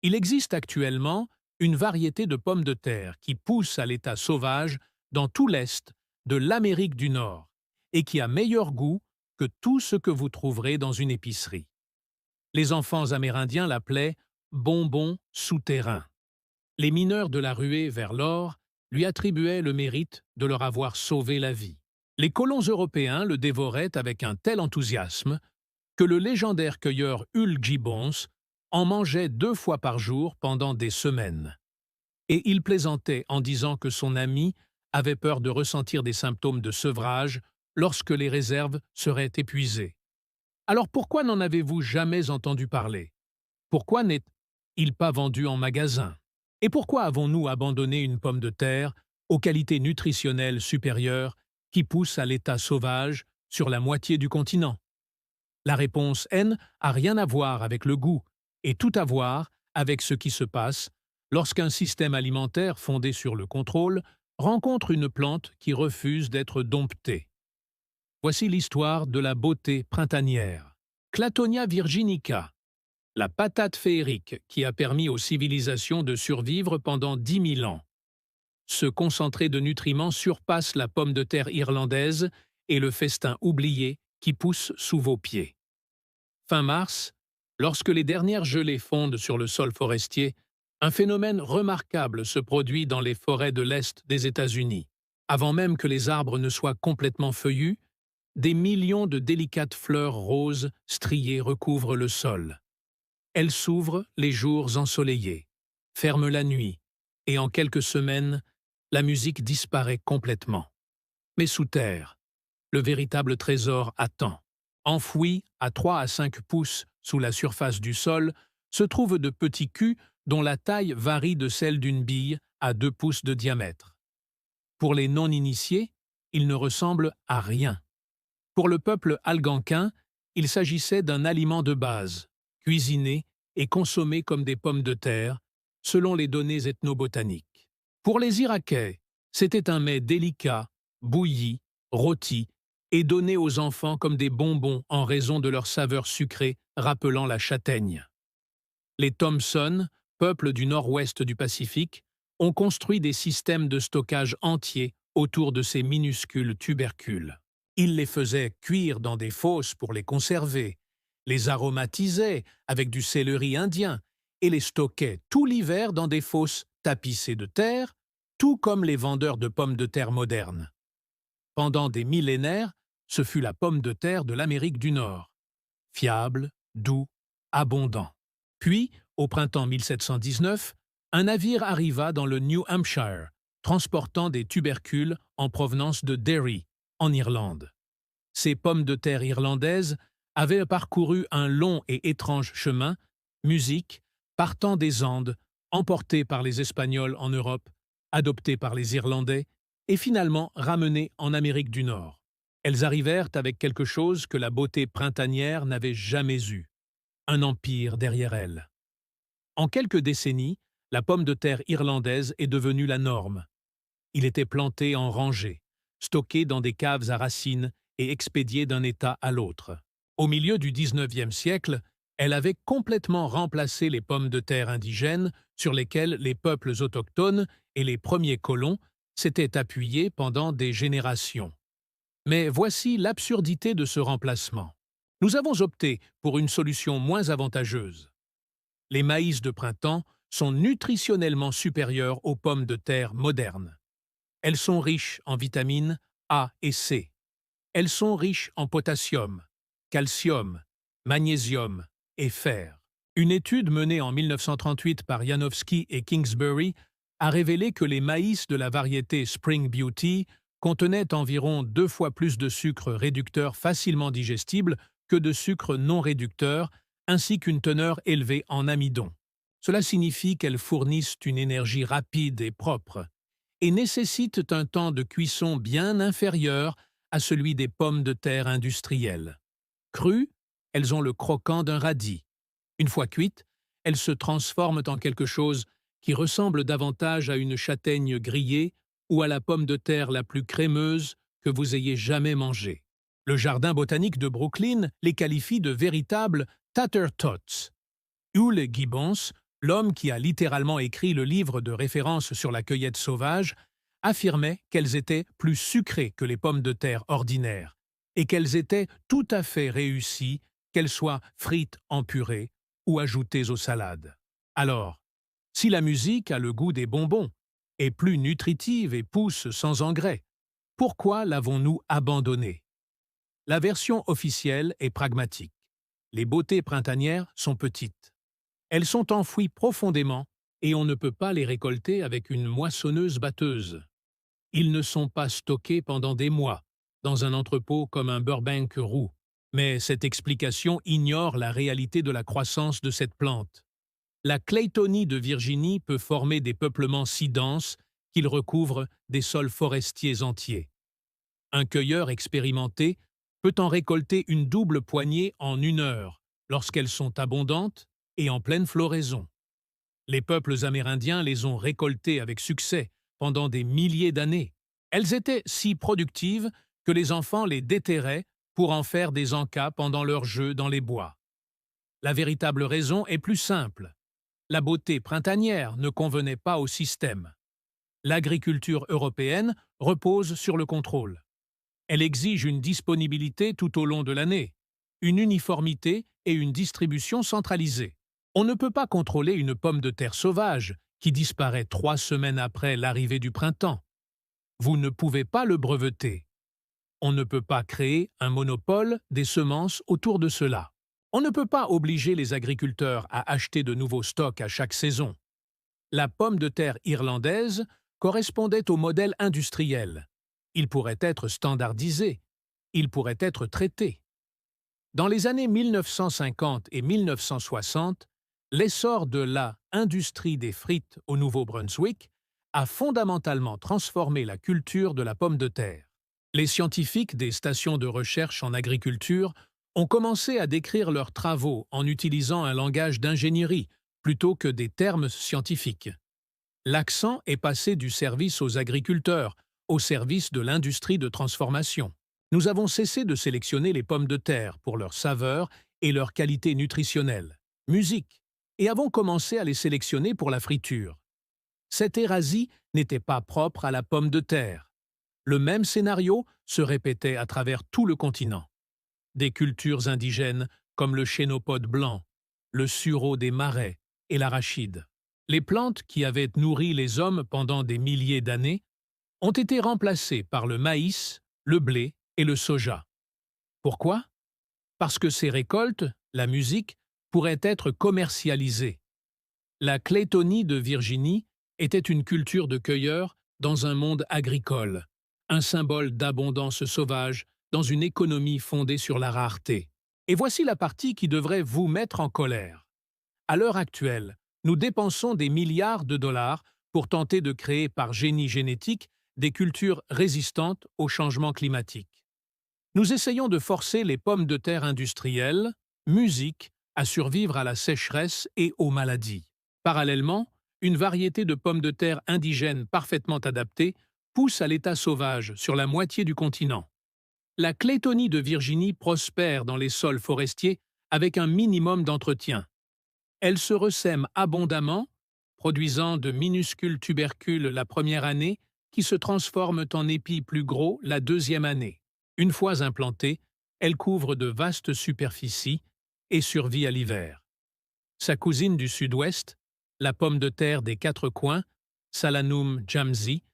Il existe actuellement une variété de pommes de terre qui pousse à l'état sauvage dans tout l'Est de l'Amérique du Nord et qui a meilleur goût que tout ce que vous trouverez dans une épicerie. Les enfants amérindiens l'appelaient bonbon souterrain. Les mineurs de la ruée vers l'or lui attribuaient le mérite de leur avoir sauvé la vie. Les colons européens le dévoraient avec un tel enthousiasme que le légendaire cueilleur Hull Gibbons en mangeait 2 fois par jour pendant des semaines. Et il plaisantait en disant que son ami avait peur de ressentir des symptômes de sevrage lorsque les réserves seraient épuisées. Alors pourquoi n'en avez-vous jamais entendu parler? Pourquoi n'est-il pas vendu en magasin? Et pourquoi avons-nous abandonné une pomme de terre aux qualités nutritionnelles supérieures qui pousse à l'état sauvage sur la moitié du continent? La réponse N a rien à voir avec le goût et tout à voir avec ce qui se passe lorsqu'un système alimentaire fondé sur le contrôle rencontre une plante qui refuse d'être domptée. Voici l'histoire de la beauté printanière. Clatonia virginica, la patate féerique qui a permis aux civilisations de survivre pendant 10 000 ans. Ce concentré de nutriments surpasse la pomme de terre irlandaise et le festin oublié qui pousse sous vos pieds. Fin mars, lorsque les dernières gelées fondent sur le sol forestier, un phénomène remarquable se produit dans les forêts de l'Est des États-Unis. Avant même que les arbres ne soient complètement feuillus, des millions de délicates fleurs roses striées recouvrent le sol. Elles s'ouvrent les jours ensoleillés, ferment la nuit, et en quelques semaines, la musique disparaît complètement. Mais sous terre, le véritable trésor attend. Enfouis à 3 à 5 pouces sous la surface du sol, se trouvent de petits culs dont la taille varie de celle d'une bille à 2 pouces de diamètre. Pour les non-initiés, ils ne ressemblent à rien. Pour le peuple algonquin, il s'agissait d'un aliment de base, cuisiné et consommé comme des pommes de terre, selon les données ethnobotaniques. Pour les Iroquois, c'était un mets délicat, bouilli, rôti, et donné aux enfants comme des bonbons en raison de leur saveur sucrée rappelant la châtaigne. Les Thompson, peuple du nord-ouest du Pacifique, ont construit des systèmes de stockage entiers autour de ces minuscules tubercules. Ils les faisaient cuire dans des fosses pour les conserver, les aromatisaient avec du céleri indien et les stockaient tout l'hiver dans des fosses tapissées de terre, tout comme les vendeurs de pommes de terre modernes. Pendant des millénaires, ce fut la pomme de terre de l'Amérique du Nord. Fiable, doux, abondant. Puis, au printemps 1719, un navire arriva dans le New Hampshire, transportant des tubercules en provenance de Derry, en Irlande. Ces pommes de terre irlandaises avaient parcouru un long et étrange chemin, musique, partant des Andes, emportées par les Espagnols en Europe, adoptées par les Irlandais, et finalement ramenées en Amérique du Nord. Elles arrivèrent avec quelque chose que la beauté printanière n'avait jamais eu, un empire derrière elles. En quelques décennies, la pomme de terre irlandaise est devenue la norme. Il était planté en rangées, stocké dans des caves à racines et expédié d'un État à l'autre. Au milieu du 19e siècle, elle avait complètement remplacé les pommes de terre indigènes sur lesquelles les peuples autochtones et les premiers colons s'étaient appuyés pendant des générations. Mais voici l'absurdité de ce remplacement. Nous avons opté pour une solution moins avantageuse. Les maïs de printemps sont nutritionnellement supérieurs aux pommes de terre modernes. Elles sont riches en vitamines A et C. Elles sont riches en potassium, calcium, magnésium et fer. Une étude menée en 1938 par Janowski et Kingsbury a révélé que les maïs de la variété Spring Beauty contenaient environ 2 fois plus de sucre réducteur facilement digestible que de sucre non réducteur, ainsi qu'une teneur élevée en amidon. Cela signifie qu'elles fournissent une énergie rapide et propre, et nécessitent un temps de cuisson bien inférieur à celui des pommes de terre industrielles. Crues, elles ont le croquant d'un radis. Une fois cuites, elles se transforment en quelque chose qui ressemble davantage à une châtaigne grillée ou à la pomme de terre la plus crémeuse que vous ayez jamais mangée. Le jardin botanique de Brooklyn les qualifie de véritables Tater Tots. Hull Gibbons L'homme qui a littéralement écrit le livre de référence sur la cueillette sauvage affirmait qu'elles étaient plus sucrées que les pommes de terre ordinaires et qu'elles étaient tout à fait réussies, qu'elles soient frites en purée ou ajoutées aux salades. Alors, si la musique a le goût des bonbons, est plus nutritive et pousse sans engrais, pourquoi l'avons-nous abandonnée? La version officielle est pragmatique. Les beautés printanières sont petites. Elles sont enfouies profondément et on ne peut pas les récolter avec une moissonneuse-batteuse. Ils ne sont pas stockés pendant des mois, dans un entrepôt comme un Burbank roux. Mais cette explication ignore la réalité de la croissance de cette plante. La Claytonie de Virginie peut former des peuplements si denses qu'ils recouvrent des sols forestiers entiers. Un cueilleur expérimenté peut en récolter une double poignée en 1 heure, lorsqu'elles sont abondantes et en pleine floraison. Les peuples amérindiens les ont récoltées avec succès pendant des milliers d'années. Elles étaient si productives que les enfants les déterraient pour en faire des encas pendant leurs jeux dans les bois. La véritable raison est plus simple. La beauté printanière ne convenait pas au système. L'agriculture européenne repose sur le contrôle. Elle exige une disponibilité tout au long de l'année, une uniformité et une distribution centralisée. On ne peut pas contrôler une pomme de terre sauvage qui disparaît 3 semaines après l'arrivée du printemps. Vous ne pouvez pas le breveter. On ne peut pas créer un monopole des semences autour de cela. On ne peut pas obliger les agriculteurs à acheter de nouveaux stocks à chaque saison. La pomme de terre irlandaise correspondait au modèle industriel. Il pourrait être standardisé. Il pourrait être traité. Dans les années 1950 et 1960, l'essor de la industrie des frites au Nouveau-Brunswick a fondamentalement transformé la culture de la pomme de terre. Les scientifiques des stations de recherche en agriculture ont commencé à décrire leurs travaux en utilisant un langage d'ingénierie plutôt que des termes scientifiques. L'accent est passé du service aux agriculteurs au service de l'industrie de transformation. Nous avons cessé de sélectionner les pommes de terre pour leur saveur et leur qualité nutritionnelle, musique, et avons commencé à les sélectionner pour la friture. Cette hérésie n'était pas propre à la pomme de terre. Le même scénario se répétait à travers tout le continent. Des cultures indigènes comme le chénopode blanc, le sureau des marais et l'arachide. Les plantes qui avaient nourri les hommes pendant des milliers d'années ont été remplacées par le maïs, le blé et le soja. Pourquoi? Parce que ces récoltes, la musique, pourraient être commercialisées. La Claytonie de Virginie était une culture de cueilleurs dans un monde agricole, un symbole d'abondance sauvage dans une économie fondée sur la rareté. Et voici la partie qui devrait vous mettre en colère. À l'heure actuelle, nous dépensons des milliards de dollars pour tenter de créer par génie génétique des cultures résistantes au changement climatique. Nous essayons de forcer les pommes de terre industrielles, musique, à survivre à la sécheresse et aux maladies. Parallèlement, une variété de pommes de terre indigènes parfaitement adaptées pousse à l'état sauvage sur la moitié du continent. La Claytonie de Virginie prospère dans les sols forestiers avec un minimum d'entretien. Elle se ressème abondamment, produisant de minuscules tubercules la première année qui se transforment en épis plus gros la deuxième année. Une fois implantée, elle couvre de vastes superficies et survit à l'hiver. Sa cousine du sud-ouest, la pomme de terre des 4 coins, Salanum jamsi,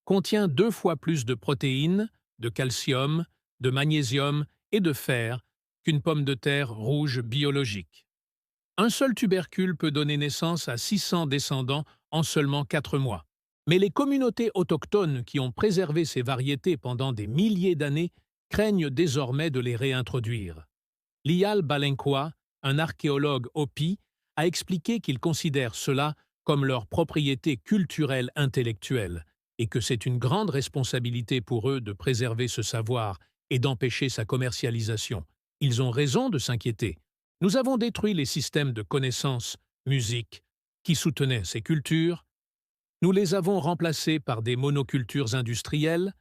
contient 2 fois plus de protéines, de calcium, de magnésium et de fer qu'une pomme de terre rouge biologique. Un seul tubercule peut donner naissance à 600 descendants en seulement 4 mois. Mais les communautés autochtones qui ont préservé ces variétés pendant des milliers d'années craignent désormais de les réintroduire. Lial Balencois, un archéologue Hopi, a expliqué qu'ils considèrent cela comme leur propriété culturelle intellectuelle et que c'est une grande responsabilité pour eux de préserver ce savoir et d'empêcher sa commercialisation. Ils ont raison de s'inquiéter. Nous avons détruit les systèmes de connaissances, musique, qui soutenaient ces cultures. Nous les avons remplacés par des monocultures industrielles,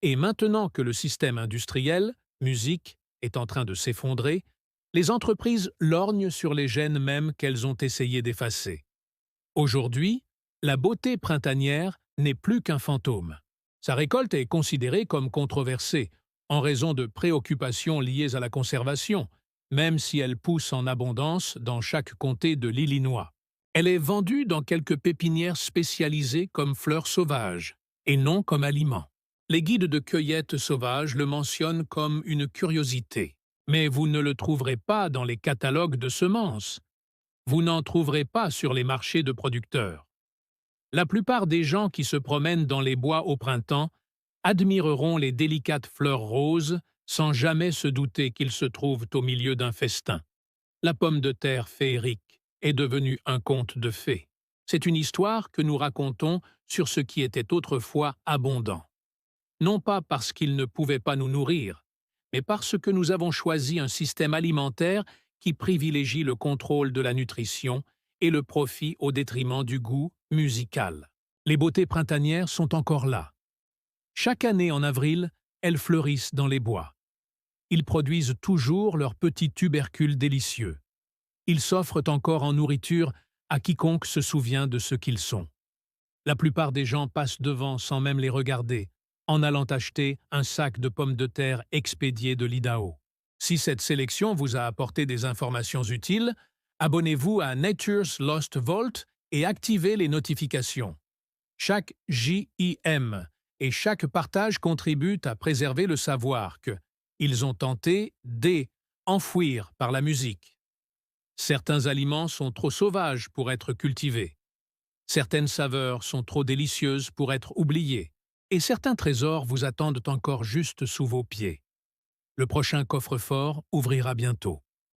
et maintenant que le système industriel, musique, est en train de s'effondrer, les entreprises lorgnent sur les gènes mêmes qu'elles ont essayé d'effacer. Aujourd'hui, la beauté printanière n'est plus qu'un fantôme. Sa récolte est considérée comme controversée en raison de préoccupations liées à la conservation, même si elle pousse en abondance dans chaque comté de l'Illinois. Elle est vendue dans quelques pépinières spécialisées comme fleurs sauvages, et non comme aliment. Les guides de cueillette sauvage le mentionnent comme une curiosité, mais vous ne le trouverez pas dans les catalogues de semences. Vous n'en trouverez pas sur les marchés de producteurs. La plupart des gens qui se promènent dans les bois au printemps admireront les délicates fleurs roses sans jamais se douter qu'ils se trouvent au milieu d'un festin. La pomme de terre féerique est devenue un conte de fées. C'est une histoire que nous racontons sur ce qui était autrefois abondant. Non pas parce qu'il ne pouvait pas nous nourrir, mais parce que nous avons choisi un système alimentaire qui privilégie le contrôle de la nutrition et le profit au détriment du goût musical. Les beautés printanières sont encore là. Chaque année en avril, elles fleurissent dans les bois. Ils produisent toujours leurs petits tubercules délicieux. Ils s'offrent encore en nourriture à quiconque se souvient de ce qu'ils sont. La plupart des gens passent devant sans même les regarder, en allant acheter un sac de pommes de terre expédié de l'Idaho. Si cette sélection vous a apporté des informations utiles, abonnez-vous à Nature's Lost Vault et activez les notifications. Chaque JIM et chaque partage contribuent à préserver le savoir que ils ont tenté d'enfouir par la musique. Certains aliments sont trop sauvages pour être cultivés. Certaines saveurs sont trop délicieuses pour être oubliées. Et certains trésors vous attendent encore juste sous vos pieds. Le prochain coffre-fort ouvrira bientôt.